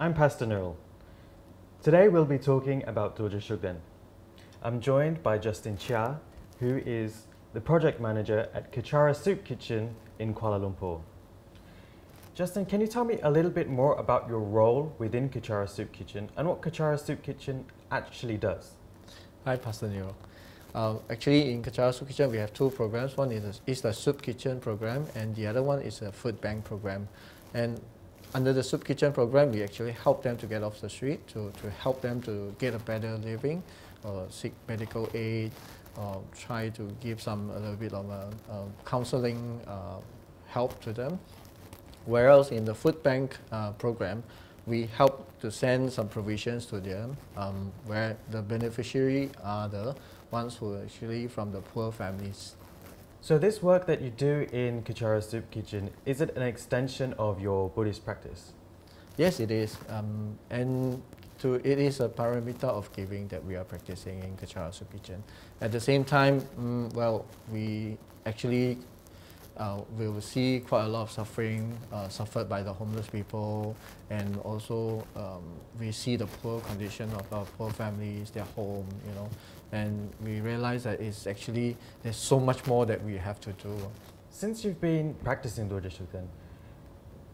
I'm Pastor Nurul. Today we'll be talking about Dorje Shugden. I'm joined by Justin Cheah, who is the project manager at Kechara Soup Kitchen in Kuala Lumpur. Justin, can you tell me a little bit more about your role within Kechara Soup Kitchen and what Kechara Soup Kitchen actually does? Hi, Pastor Nero. Actually, in Kechara Soup Kitchen, we have two programs. One is the Soup Kitchen program, and the other one is a food bank program. And under the Soup Kitchen program, we actually help them to get off the street, to help them to get a better living, seek medical aid, try to give a little bit of counseling help to them. Whereas in the food bank program, we help to send some provisions to them, where the beneficiary are the ones who are actually from the poor families. So this work that you do in Kechara Soup Kitchen, is it an extension of your Buddhist practice? Yes, it is. It is a parameter of giving that we are practicing in Kechara Soup Kitchen. At the same time, we actually we will see quite a lot of suffering suffered by the homeless people, and also we see the poor condition of our poor families, their home, and we realize that there's so much more that we have to do. Since you've been practicing Dorje Shugden,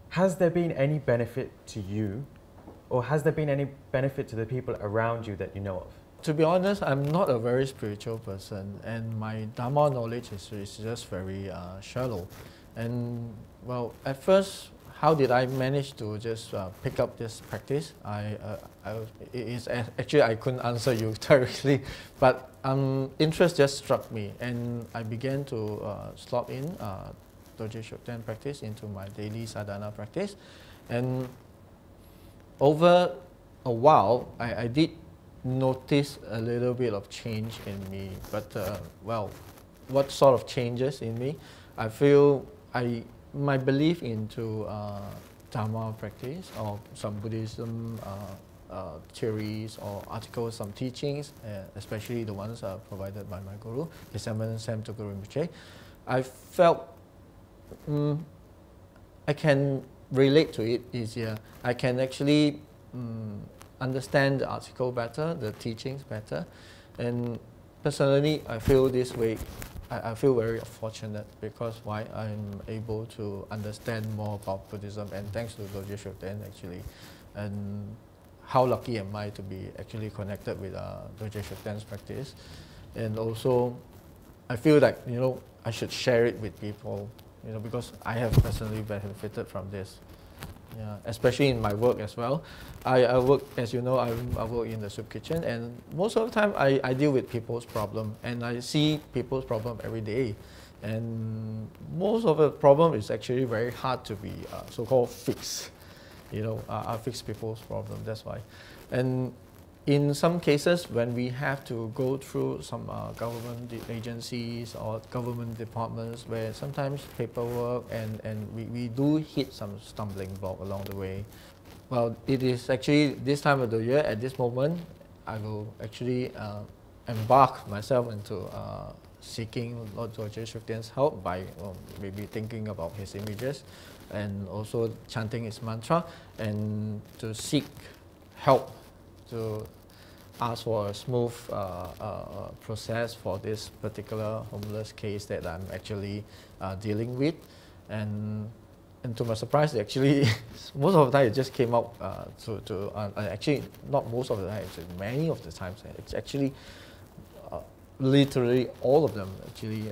has there been any benefit to you, or has there been any benefit to the people around you that you know of? To be honest, I'm not a very spiritual person, and my Dharma knowledge is just very shallow. And well, at first, how did I manage to just pick up this practice? Actually, I couldn't answer you directly, but interest just struck me, and I began to slot in Dorje Shugden practice into my daily sadhana practice. And over a while, I did notice a little bit of change in me, but what sort of changes in me? I feel my belief into Dharma practice or some Buddhism theories or articles, some teachings, especially the ones provided by my guru, His Eminence Sam Guru Rinpoche, I felt I can relate to it easier. I can actually understand the article better, the teachings better, and personally I feel this way. I feel very fortunate because why I'm able to understand more about Buddhism, and thanks to Dorje Shugden actually, and how lucky am I to be actually connected with Dorje Shugden's practice, and also I feel like I should share it with people, because I have personally benefited from this. Yeah, especially in my work as well. I work, as you know, I work in the soup kitchen, and most of the time I deal with people's problem, and I see people's problem every day. And most of the problem is actually very hard to be so-called fixed. I fix people's problem, that's why. And in some cases, when we have to go through some government agencies or government departments where sometimes paperwork and we do hit some stumbling block along the way. Well, it is actually this time of the year, at this moment, I will actually embark myself into seeking Lord Dorje Shugden's help by maybe thinking about his images and also chanting his mantra, and to seek help to ask for a smooth process for this particular homeless case that I'm actually dealing with. And to my surprise, actually, most of the time it just came out actually not most of the time, many of the times, it's actually literally all of them actually,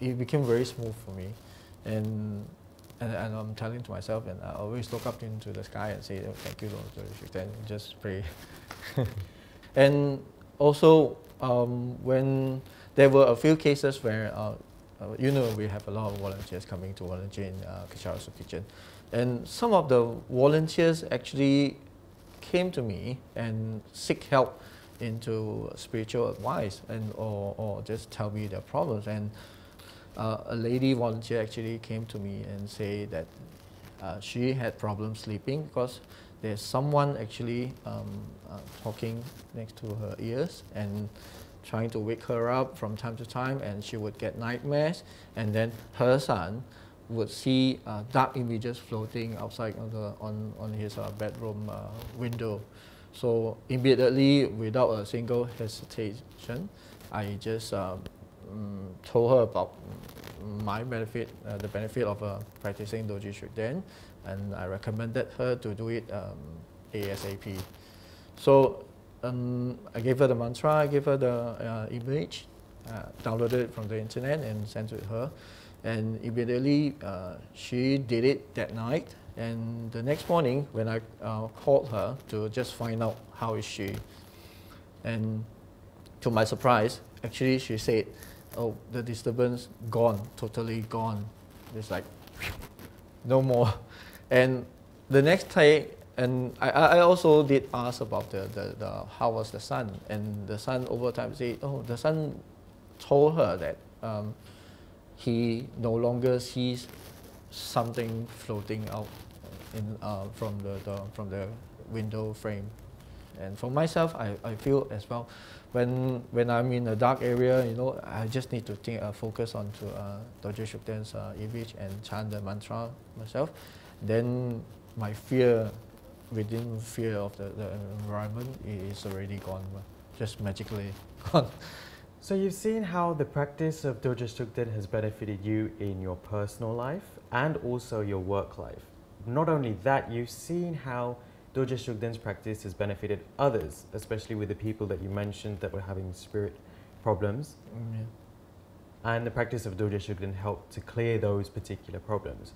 it became very smooth for me. And I'm telling to myself, and I always look up into the sky and say, thank you, Lord Dorje Shugden, just pray. And also, when there were a few cases where, we have a lot of volunteers coming to volunteer in Kechara Soup Kitchen, and some of the volunteers actually came to me and seek help into spiritual advice, and or just tell me their problems. And a lady volunteer actually came to me and say that she had problems sleeping because there's someone actually talking next to her ears and trying to wake her up from time to time, and she would get nightmares. And then her son would see dark images floating outside on his bedroom window. So immediately, without a single hesitation, I just told her about my benefit, the benefit of practicing Dorje Shugden, and I recommended her to do it ASAP. So I gave her the mantra, I gave her the image, downloaded it from the internet and sent it to her. And immediately she did it that night. And the next morning, when I called her to just find out how is she, and to my surprise, actually she said, "Oh, the disturbance gone, totally gone. It's like no more." And the next day, and I also did ask about the how was the son, and the son over time said, "Oh, the son told her that he no longer sees something floating out from the window frame." And for myself, I feel as well, when I'm in a dark area, you know, I just need to focus on to Dorje Shugden's image and chant the mantra myself. Then my fear of the environment is already gone, just magically gone. So you've seen how the practice of Dorje Shugden has benefited you in your personal life and also your work life. Not only that, you've seen how Dorje Shugden's practice has benefited others, especially with the people that you mentioned that were having spirit problems. Yeah. And the practice of Dorje Shugden helped to clear those particular problems.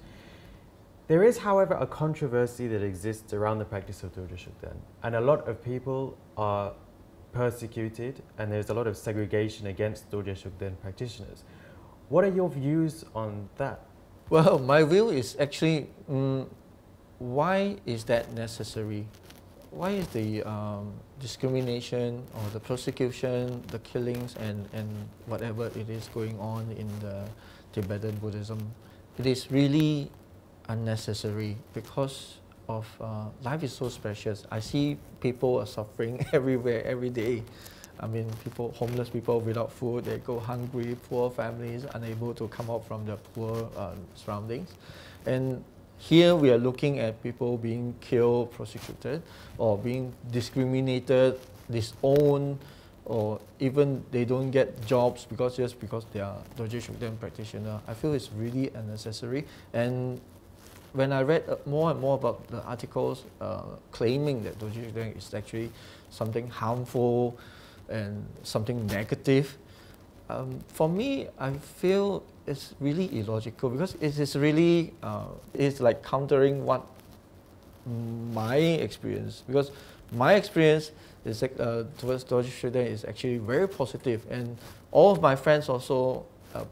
There is, however, a controversy that exists around the practice of Dorje Shugden, and a lot of people are persecuted, and there's a lot of segregation against Dorje Shugden practitioners. What are your views on that? Well, my view is actually, why is that necessary? Why is the discrimination or the persecution, the killings and whatever it is going on in the Tibetan Buddhism, it is really unnecessary because of life is so precious. I see people are suffering everywhere, every day. I mean, homeless people without food, they go hungry, poor families unable to come out from the poor surroundings. And here we are looking at people being killed, prosecuted, or being discriminated, disowned, or even they don't get jobs just because they are Dorje Shugden practitioner. I feel it's really unnecessary. And when I read more and more about the articles claiming that Dorje Shugden is actually something harmful and something negative, for me, I feel it's really illogical because it is really it's like countering what my experience. Because my experience is towards Dorje Shugden is actually very positive, and all of my friends also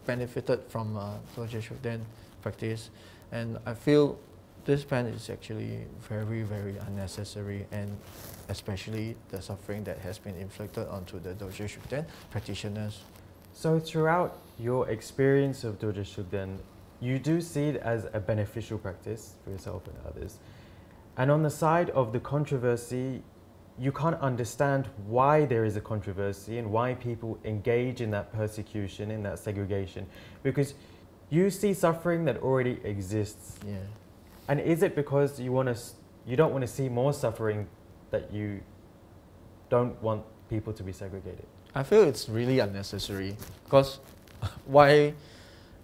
benefited from Dorje Shugden practice, and I feel this ban is actually very, very unnecessary, and especially the suffering that has been inflicted onto the Dorje Shugden practitioners. So throughout your experience of Dorje Shugden, you do see it as a beneficial practice for yourself and others. And on the side of the controversy, you can't understand why there is a controversy and why people engage in that persecution, in that segregation, because you see suffering that already exists. Yeah. And is it because you don't want to see more suffering that you don't want people to be segregated? I feel it's really unnecessary because why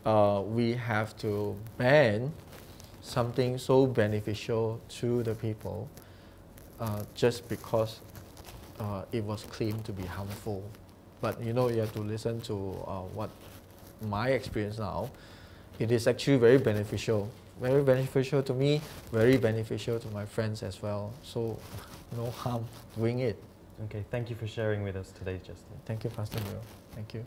we have to ban something so beneficial to the people just because it was claimed to be harmful. But you know, you have to listen to what my experience now. It is actually very beneficial to me, very beneficial to my friends as well. So no harm doing it. Okay, thank you for sharing with us today, Justin. Thank you, Pastor Neil. Thank you.